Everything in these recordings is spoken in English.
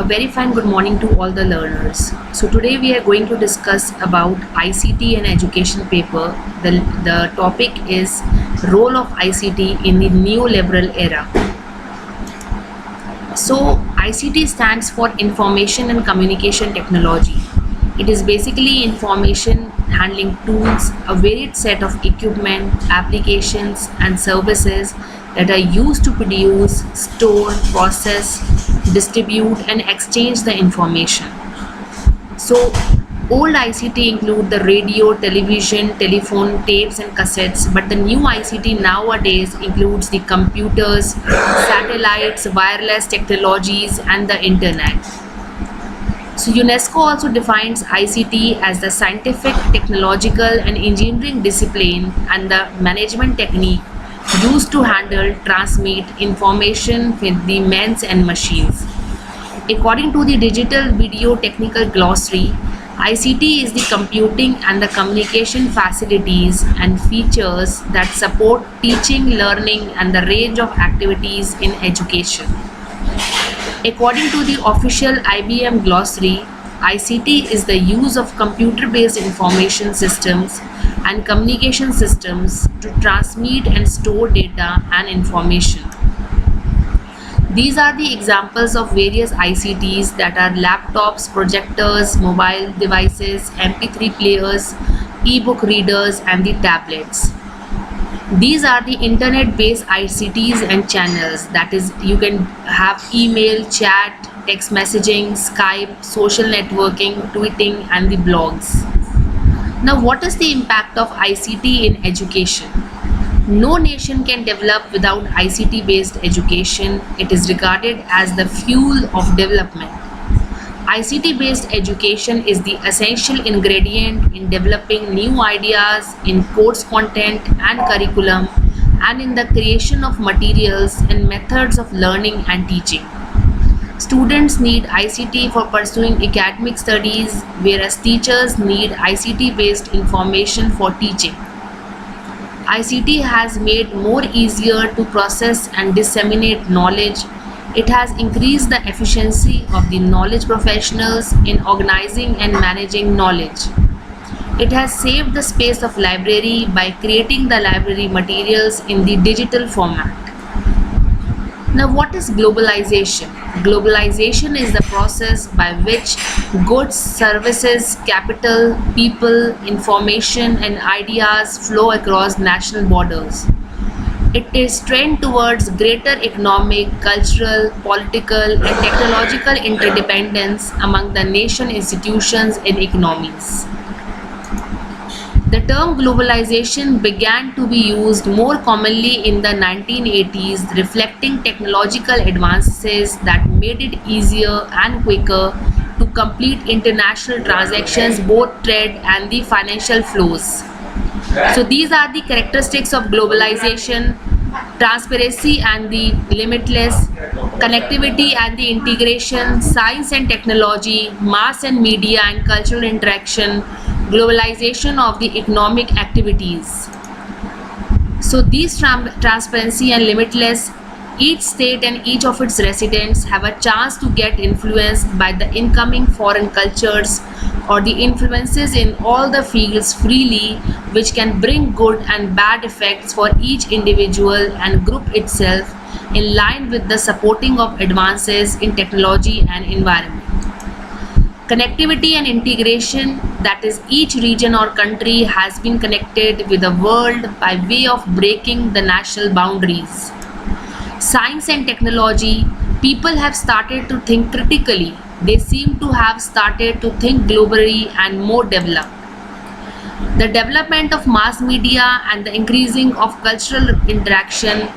very fine good morning to all the learners. So today we are going to discuss about ICT and education paper. The topic is role of ICT in the neoliberal era. So ICT stands for Information and Communication Technology. It is basically information handling tools, a varied set of equipment, applications and services that are used to produce, store, process, distribute and exchange the information. So old ICT include the radio, television, telephone, tapes and cassettes, but the new ICT nowadays includes the computers, satellites, wireless technologies and the internet. So UNESCO also defines ICT as the scientific, technological and engineering discipline and the management technique used to handle, transmit information with the men and machines. According to the Digital Video Technical Glossary, ICT is the computing and the communication facilities and features that support teaching, learning and the range of activities in education. According to the official IBM glossary, ICT is the use of computer-based information systems and communication systems to transmit and store data and information. These are the examples of various ICTs that are laptops, projectors, mobile devices, MP3 players, e-book readers and the tablets. These are the internet-based ICTs and channels, that is, you can have email, chat, text messaging, Skype, social networking, tweeting and the blogs. Now, what is the impact of ICT in education? No nation can develop without ICT-based education. It is regarded as the fuel of development. ICT-based education is the essential ingredient in developing new ideas in course content and curriculum and in the creation of materials and methods of learning and teaching. Students need ICT for pursuing academic studies, whereas teachers need ICT-based information for teaching. ICT has made more easier to process and disseminate knowledge. It has increased the efficiency of the knowledge professionals in organizing and managing knowledge. It has saved the space of library by creating the library materials in the digital format. Now, what is globalization? Globalization is the process by which goods, services, capital, people, information and ideas flow across national borders. It is trend towards greater economic, cultural, political and technological interdependence among the nation institutions and economies. The term globalization began to be used more commonly in the 1980s, reflecting technological advances that made it easier and quicker to complete international transactions, both trade and the financial flows. So these are the characteristics of globalization: transparency and the limitless, connectivity and the integration, science and technology, mass and media and cultural interaction, globalization of the economic activities. So these transparency and limitless, each state and each of its residents have a chance to get influenced by the incoming foreign cultures or the influences in all the fields freely, which can bring good and bad effects for each individual and group itself in line with the supporting of advances in technology and environment. Connectivity and integration, that is, each region or country has been connected with the world by way of breaking the national boundaries. Science and technology, people have started to think critically. They seem to have started to think globally and more developed. The development of mass media and the increasing of cultural interaction,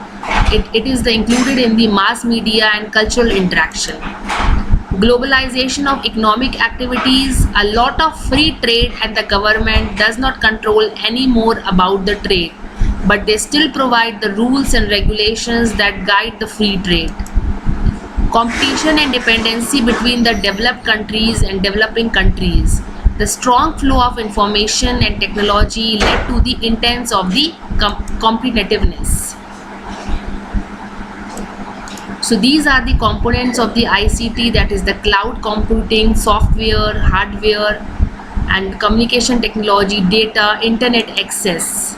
it is included in the mass media and cultural interaction. Globalization of economic activities, a lot of free trade and the government does not control any more about the trade, but they still provide the rules and regulations that guide the free trade. Competition and dependency between the developed countries and developing countries. The strong flow of information and technology led to the intense of the competitiveness. So these are the components of the ICT, that is the cloud computing, software, hardware, and communication technology, data, internet access.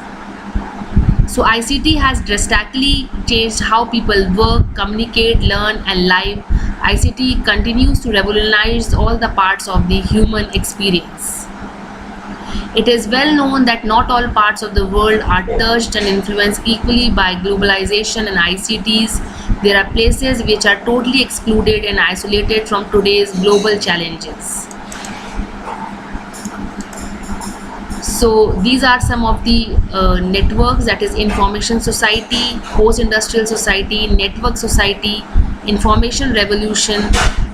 So ICT has drastically changed how people work, communicate, learn, and live. ICT continues to revolutionize all the parts of the human experience. It is well known that not all parts of the world are touched and influenced equally by globalization and ICTs. There are places which are totally excluded and isolated from today's global challenges. So these are some of the networks, that is information society, post-industrial society, network society, information revolution,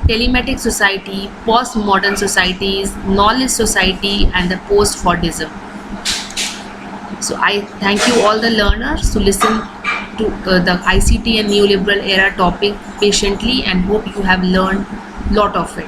telematic society, post-modern societies, knowledge society, and the post-Fordism. So I thank you all the learners to listen to the ICT and neoliberal era topic patiently, and hope you have learned lot of it.